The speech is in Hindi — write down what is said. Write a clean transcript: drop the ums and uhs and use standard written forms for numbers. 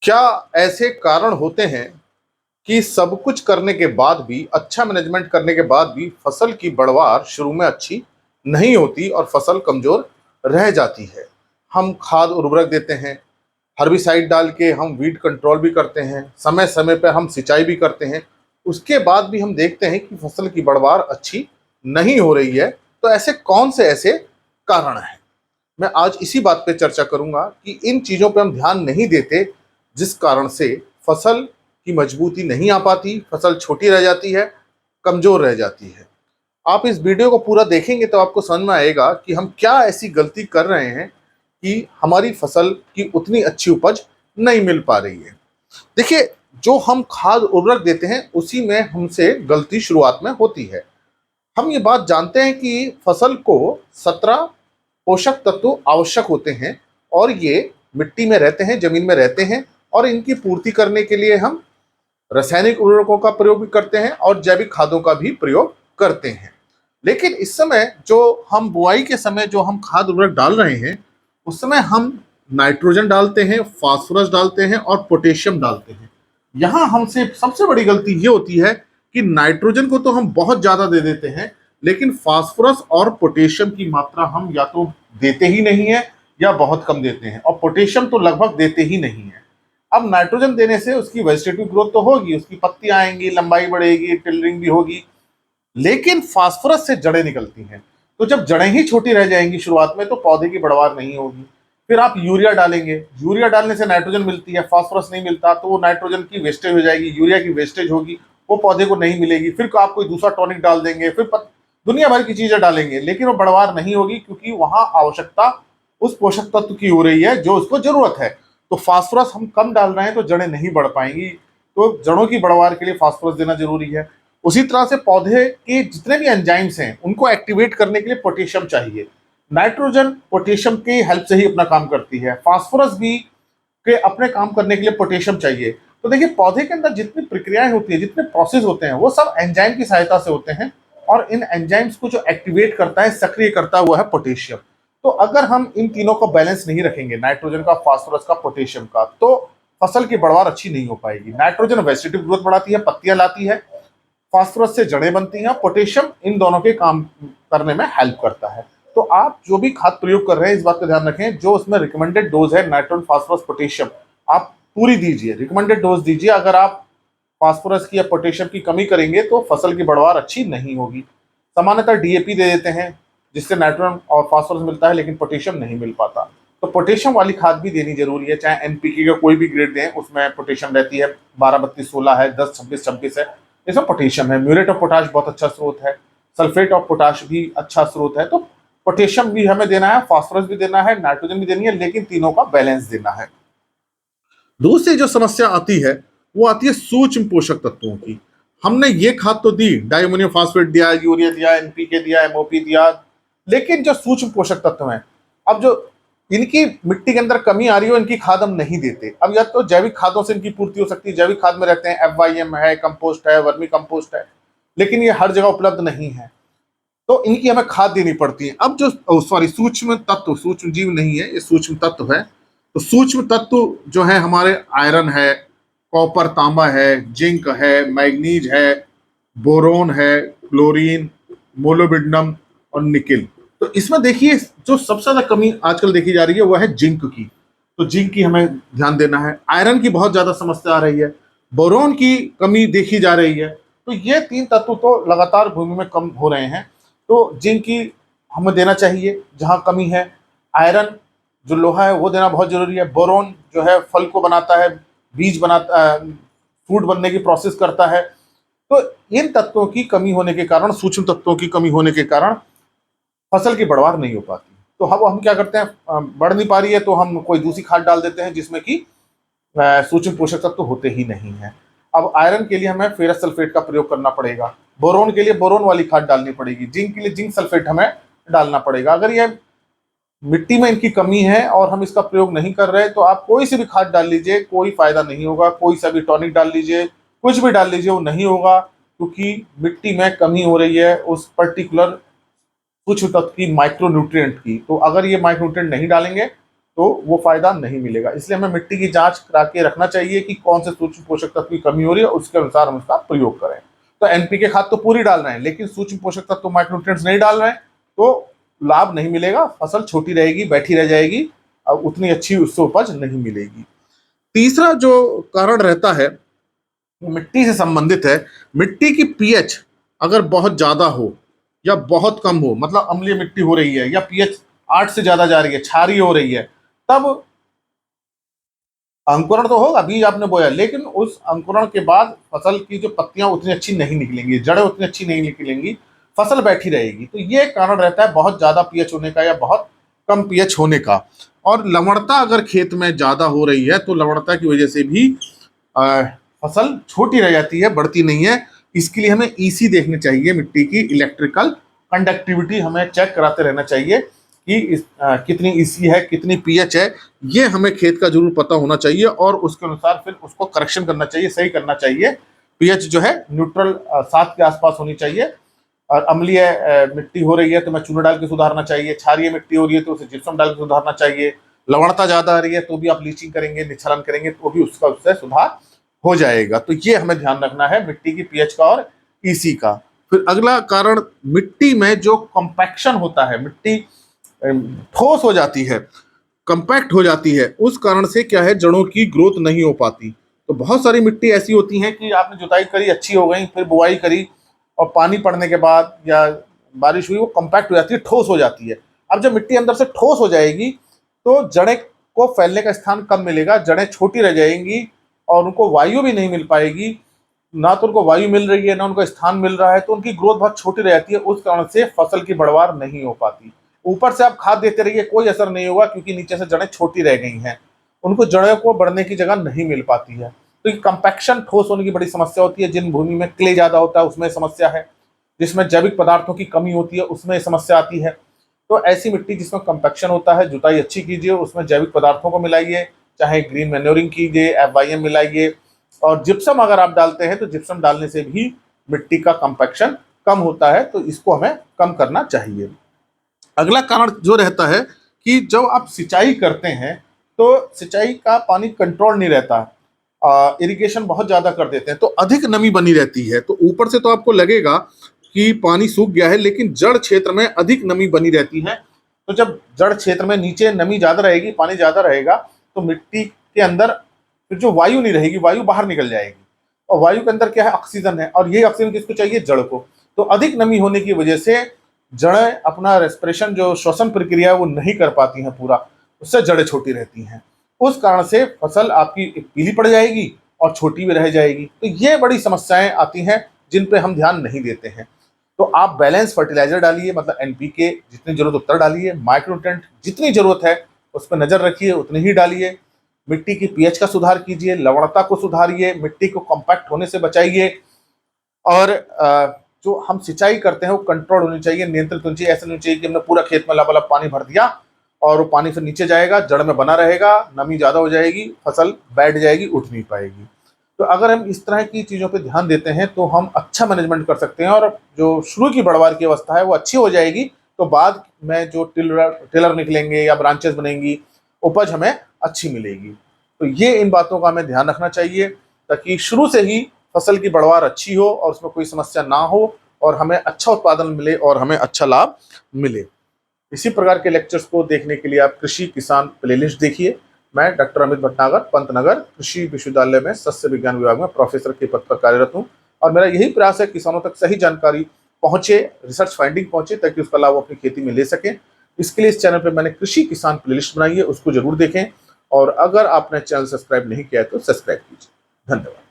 क्या ऐसे कारण होते हैं कि सब कुछ करने के बाद भी, अच्छा मैनेजमेंट करने के बाद भी फसल की बढ़वार शुरू में अच्छी नहीं होती और फसल कमजोर रह जाती है? हम खाद उर्वरक देते हैं, हर्बिसाइड डाल के हम वीड कंट्रोल भी करते हैं, समय समय पर हम सिंचाई भी करते हैं, उसके बाद भी हम देखते हैं कि फसल की बढ़वार अच्छी नहीं हो रही है। तो ऐसे कौन से ऐसे कारण हैं? मैं आज इसी बात पे चर्चा करूंगा कि इन चीजों पे हम ध्यान नहीं देते, जिस कारण से फसल की मजबूती नहीं आ पाती, फसल छोटी रह जाती है, कमजोर रह जाती है। आप इस वीडियो को पूरा देखेंगे तो आपको समझ में आएगा कि हम क्या ऐसी गलती कर रहे हैं कि हमारी फसल की उतनी अच्छी उपज नहीं मिल पा रही है। देखिए, जो हम खाद उर्वरक देते हैं उसी में हमसे गलती शुरुआत में होती है। हम ये बात जानते हैं कि फसल को 17 पोषक तत्व आवश्यक होते हैं और ये मिट्टी में रहते हैं, जमीन में रहते हैं, और इनकी पूर्ति करने के लिए हम रासायनिक उर्वरकों का प्रयोग भी करते हैं और जैविक खादों का भी प्रयोग करते हैं। लेकिन इस समय जो हम बुआई के समय जो हम खाद उर्वरक डाल रहे हैं, उस समय हम नाइट्रोजन डालते हैं, फास्फोरस डालते हैं और पोटेशियम डालते हैं। यहाँ हमसे सबसे बड़ी गलती ये होती है कि नाइट्रोजन को तो हम बहुत ज्यादा दे देते हैं, लेकिन फास्फोरस और पोटेशियम की मात्रा हम या तो देते ही नहीं है या बहुत कम देते हैं, और पोटेशियम तो लगभग देते ही नहीं है। अब नाइट्रोजन देने से उसकी वेजिटेटिव ग्रोथ तो होगी, उसकी पत्तियां आएंगी, लंबाई बढ़ेगी, टिलरिंग भी होगी, लेकिन फास्फोरस से जड़ें निकलती हैं। तो जब जड़ें ही छोटी रह जाएंगी शुरुआत में, तो पौधे की बढ़वार नहीं होगी। फिर आप यूरिया डालेंगे, यूरिया डालने से नाइट्रोजन मिलती है, फास्फोरस नहीं मिलता, तो वो नाइट्रोजन की वेस्टेज हो जाएगी, यूरिया की वेस्टेज होगी, वो पौधे को नहीं मिलेगी। फिर आप कोई दूसरा टॉनिक डाल देंगे, फिर दुनिया भर की चीजें डालेंगे, लेकिन वो बढ़वार नहीं होगी, क्योंकि वहां आवश्यकता उस पोषक तत्व की हो रही है जो उसको जरूरत है। तो फास्फोरस हम कम डाल रहे हैं तो जड़ें नहीं बढ़ पाएंगी, तो जड़ों की बढ़वार के लिए फास्फोरस देना जरूरी है। उसी तरह से पौधे के जितने भी एंजाइम्स हैं उनको एक्टिवेट करने के लिए पोटेशियम चाहिए। नाइट्रोजन पोटेशियम की हेल्प से ही अपना काम करती है, फास्फोरस भी के अपने काम करने के लिए पोटेशियम चाहिए। तो देखिए, पौधे के अंदर जितनी प्रक्रियाएं होती है, जितने प्रोसेस होते हैं, वो सब एंजाइम की सहायता से होते हैं, और इन एंजाइम्स को जो एक्टिवेट करता है, सक्रिय करता हुआ है पोटेशियम। तो अगर हम इन तीनों को बैलेंस नहीं रखेंगे, नाइट्रोजन का, फास्फोरस का, पोटेशियम का, तो फसल की बढ़वार अच्छी नहीं हो पाएगी। नाइट्रोजन वेजिटेटिव ग्रोथ बढ़ाती है, पत्तियां लाती है, फास्फोरस से जड़ें बनती हैं, पोटेशियम इन दोनों के काम करने में हेल्प करता है। तो आप जो भी खाद प्रयोग कर रहे हैं, इस बात का ध्यान रखें, जो उसमें रिकमेंडेड डोज है नाइट्रोजन, फास्फोरस, पोटेशियम, आप पूरी दीजिए, रिकमेंडेड डोज दीजिए। अगर आप फास्फोरस की या पोटेशियम की कमी करेंगे तो फसल की बढ़वार अच्छी नहीं होगी। सामान्यतः डीएपी दे देते हैं, जिससे नाइट्रोजन और फास्फोरस मिलता है, लेकिन पोटेशियम नहीं मिल पाता। तो पोटेशियम वाली खाद भी देनी जरूरी है, चाहे एनपीके का कोई भी ग्रेड दें, उसमें पोटेशियम रहती है। 12-32-16 है, 10-26-26 है, इसमें पोटेशियम है। म्यूरेट ऑफ पोटाश बहुत अच्छा स्रोत है, सल्फेट ऑफ पोटाश भी अच्छा स्रोत है। तो पोटेशियम भी हमें देना है, फास्फोरस भी देना है, नाइट्रोजन भी देनी है, लेकिन तीनों का बैलेंस देना है। दूसरी जो समस्या आती है वो आती है सूक्ष्म पोषक तत्वों की। हमने ये खाद तो दी, डाइमोनियम फास्फेट दिया, यूरिया दिया, एनपीके दिया, एमओपी दिया, लेकिन जो सूक्ष्म पोषक तत्व हैं, अब जो इनकी मिट्टी के अंदर कमी आ रही हो, इनकी खाद हम नहीं देते। अब या तो जैविक खादों से इनकी पूर्ति हो सकती है, जैविक खाद में रहते हैं, FYM है, कंपोस्ट है, वर्मी कंपोस्ट है, लेकिन ये हर जगह उपलब्ध नहीं है, तो इनकी हमें खाद देनी पड़ती है। अब जो सॉरी सूक्ष्म तत्व, सूक्ष्म जीव नहीं है, ये सूक्ष्म तत्व है। तो सूक्ष्म तत्व जो है हमारे, आयरन है, कॉपर तांबा है, जिंक है, मैग्नीज है, बोरोन है, क्लोरीन, मोलोबिडनम और निकेल। तो इसमें देखिए, जो सबसे ज्यादा कमी आजकल देखी जा रही है वह है जिंक की। तो जिंक की हमें ध्यान देना है। आयरन की बहुत ज्यादा समस्या आ रही है, बोरोन की कमी देखी जा रही है। तो ये तीन तत्व तो लगातार भूमि में कम हो रहे हैं, तो जिंक की हमें देना चाहिए जहां कमी है। आयरन जो लोहा है वो देना बहुत जरूरी है। बोरोन जो है फल को बनाता है, बीज बनाता, फूड बनने की प्रोसेस करता है। तो इन तत्वों की कमी होने के कारण, सूक्ष्म तत्वों की कमी होने के कारण फसल की बढ़वार नहीं हो पाती। तो हम क्या करते हैं, बढ़ नहीं पा रही है तो हम कोई दूसरी खाद डाल देते हैं जिसमें कि सूक्ष्म पोषक तत्व होते ही नहीं है। अब आयरन के लिए हमें फेरस सल्फेट का प्रयोग करना पड़ेगा, बोरोन के लिए बोरोन वाली खाद डालनी पड़ेगी, जिंक के लिए जिंक सल्फेट हमें डालना पड़ेगा। अगर ये मिट्टी में इनकी कमी है और हम इसका प्रयोग नहीं कर रहे, तो आप कोई सी भी खाद डाल लीजिए, कोई फायदा नहीं होगा। कोई सा भी टॉनिक डाल लीजिए, कुछ भी डाल लीजिए, वो नहीं होगा, क्योंकि मिट्टी में कमी हो रही है उस पर्टिकुलर सूक्ष्म तत्व की, माइक्रो न्यूट्रिएंट की। तो अगर ये माइक्रो न्यूट्रिएंट नहीं डालेंगे तो वो फायदा नहीं मिलेगा। इसलिए हमें मिट्टी की जांच करा के रखना चाहिए कि कौन से सूक्ष्म पोषक तत्व की कमी हो रही है, उसके अनुसार हम उसका प्रयोग करें। तो एनपीके खाद तो पूरी डाल रहे हैं, लेकिन सूक्ष्म पोषक तत्व माइक्रोन्यूट्रिएंट्स नहीं डाल रहे हैं, तो लाभ नहीं मिलेगा, फसल छोटी रहेगी, बैठी रह जाएगी, और उतनी अच्छी उससे उपज नहीं मिलेगी। तीसरा जो कारण रहता है वो मिट्टी से संबंधित है। मिट्टी की पीएच अगर बहुत ज्यादा हो या बहुत कम हो, मतलब अम्लीय मिट्टी हो रही है या पीएच 8 से ज्यादा जा रही है, क्षारीय हो रही है, तब अंकुरण तो होगा, बीज आपने बोया, लेकिन उस अंकुरण के बाद फसल की जो पत्तियां उतनी अच्छी नहीं निकलेंगी, जड़ें उतनी अच्छी नहीं निकलेंगी, फसल बैठी रहेगी। तो ये कारण रहता है बहुत ज्यादा पीएच होने का या बहुत कम पीएच होने का। और लवणता अगर खेत में ज्यादा हो रही है तो लवणता की वजह से भी फसल छोटी रह जाती है, बढ़ती नहीं है। इसके लिए हमें ईसी देखनी चाहिए, मिट्टी की इलेक्ट्रिकल कंडक्टिविटी हमें चेक कराते रहना चाहिए कि कितनी ईसी है, कितनी पीएच है, ये हमें खेत का जरूर पता होना चाहिए और उसके अनुसार फिर उसको करेक्शन करना चाहिए, सही करना चाहिए। पीएच जो है न्यूट्रल 7 के आसपास होनी चाहिए। और अम्लीय मिट्टी हो रही है तो मैं चूना डाल के सुधारना चाहिए, क्षारीय मिट्टी हो रही है तो उसे जिप्सम डाल के सुधारना चाहिए, लवणता ज्यादा आ रही है तो भी आप लीचिंग करेंगे, निच्छलन करेंगे तो भी उससे सुधार हो जाएगा। तो ये हमें ध्यान रखना है मिट्टी की पीएच का और ईसी का। फिर अगला कारण, मिट्टी में जो कंपैक्शन होता है, मिट्टी ठोस हो जाती है, कंपैक्ट हो जाती है, उस कारण से क्या है, जड़ों की ग्रोथ नहीं हो पाती। तो बहुत सारी मिट्टी ऐसी होती है कि आपने जुताई करी, अच्छी हो गई, फिर बुआई करी और पानी पड़ने के बाद या बारिश हुई, वो कंपैक्ट हो जाती है, ठोस हो जाती है। अब जब मिट्टी अंदर से ठोस हो जाएगी तो जड़ें को फैलने का स्थान कम मिलेगा, जड़ें छोटी रह जाएंगी और उनको वायु भी नहीं मिल पाएगी, ना तो उनको वायु मिल रही है ना उनको स्थान मिल रहा है, तो उनकी ग्रोथ बहुत छोटी रह जाती है। उस कारण से फसल की बढ़वार नहीं हो पाती। ऊपर से आप खाद देते रहिए, कोई असर नहीं होगा, क्योंकि नीचे से जड़ें छोटी रह गई हैं, उनको जड़ों को बढ़ने की जगह नहीं मिल पाती है। तो ये कंपैक्शन, ठोस होने की बड़ी समस्या होती है। जिन भूमि में क्ले ज्यादा होता है उसमें समस्या है, जिसमें जैविक पदार्थों की कमी होती है उसमें समस्या आती है। तो ऐसी मिट्टी जिसमें कंपैक्शन होता है, जुताई अच्छी कीजिए, उसमें जैविक पदार्थों को मिलाइए, चाहे ग्रीन मैन्योरिंग कीजिए, FYM मिलाइए, और जिप्सम अगर आप डालते हैं तो जिप्सम डालने से भी मिट्टी का कंपैक्शन कम होता है, तो इसको हमें कम करना चाहिए। अगला कारण जो रहता है कि जब आप सिंचाई करते हैं तो सिंचाई का पानी कंट्रोल नहीं रहता, इरिगेशन बहुत ज्यादा कर देते हैं तो अधिक नमी बनी रहती है। तो ऊपर से तो आपको लगेगा कि पानी सूख गया है, लेकिन जड़ क्षेत्र में अधिक नमी बनी रहती है। तो जब जड़ क्षेत्र में नीचे नमी ज्यादा रहेगी, पानी ज्यादा रहेगा, तो मिट्टी के अंदर फिर जो वायु नहीं रहेगी, वायु बाहर निकल जाएगी, और वायु के अंदर क्या है, ऑक्सीजन है, और ये ऑक्सीजन किसको चाहिए, जड़ को। तो अधिक नमी होने की वजह से जड़ें अपना रेस्पिरेशन, जो श्वसन प्रक्रिया है, वो नहीं कर पाती हैं पूरा, उससे जड़ें छोटी रहती हैं। उस कारण से फसल आपकी पीली पड़ जाएगी और छोटी भी रह जाएगी। तो ये बड़ी समस्याएं आती हैं जिन पे हम ध्यान नहीं देते हैं। तो आप बैलेंस फर्टिलाइजर डालिए, मतलब NPK जितनी जरूरत उतना डालिए, माइक्रोन्यूट्रिएंट जितनी जरूरत है उस पर नजर रखिए, उतनी ही डालिए। मिट्टी की पीएच का सुधार कीजिए, लवणता को सुधारिए, मिट्टी को कॉम्पैक्ट होने से बचाइए, और जो हम सिंचाई करते हैं वो कंट्रोल होनी चाहिए, नियंत्रित होनी चाहिए। ऐसा नहीं चाहिए कि हमने पूरा खेत में लबालब पानी भर दिया और वो पानी फिर नीचे जाएगा, जड़ में बना रहेगा, नमी ज्यादा हो जाएगी, फसल बैठ जाएगी, उठ नहीं पाएगी। तो अगर हम इस तरह की चीज़ों पे ध्यान देते हैं तो हम अच्छा मैनेजमेंट कर सकते हैं, और जो शुरू की बढ़वार की अवस्था है वो अच्छी हो जाएगी, तो बाद में जो टिलर निकलेंगे या ब्रांचेस बनेंगी, उपज हमें अच्छी मिलेगी। तो ये इन बातों का हमें ध्यान रखना चाहिए, ताकि शुरू से ही फसल की बढ़वार अच्छी हो और उसमें कोई समस्या ना हो, और हमें अच्छा उत्पादन मिले और हमें अच्छा लाभ मिले। इसी प्रकार के लेक्चर्स को देखने के लिए आप कृषि किसान प्लेलिस्ट देखिए। मैं डॉक्टर अमित भटनागर, पंतनगर कृषि विश्वविद्यालय में सस्य विज्ञान विभाग में प्रोफेसर के पद पर कार्यरत हूँ, और मेरा यही प्रयास है किसानों तक सही जानकारी पहुंचे, रिसर्च फाइंडिंग पहुंचे, ताकि उसका लाभ अपनी खेती में ले सकें। इसके लिए इस चैनल पर मैंने कृषि किसान प्लेलिस्ट बनाई है, उसको जरूर देखें, और अगर आपने चैनल सब्सक्राइब नहीं किया है तो सब्सक्राइब कीजिए। धन्यवाद।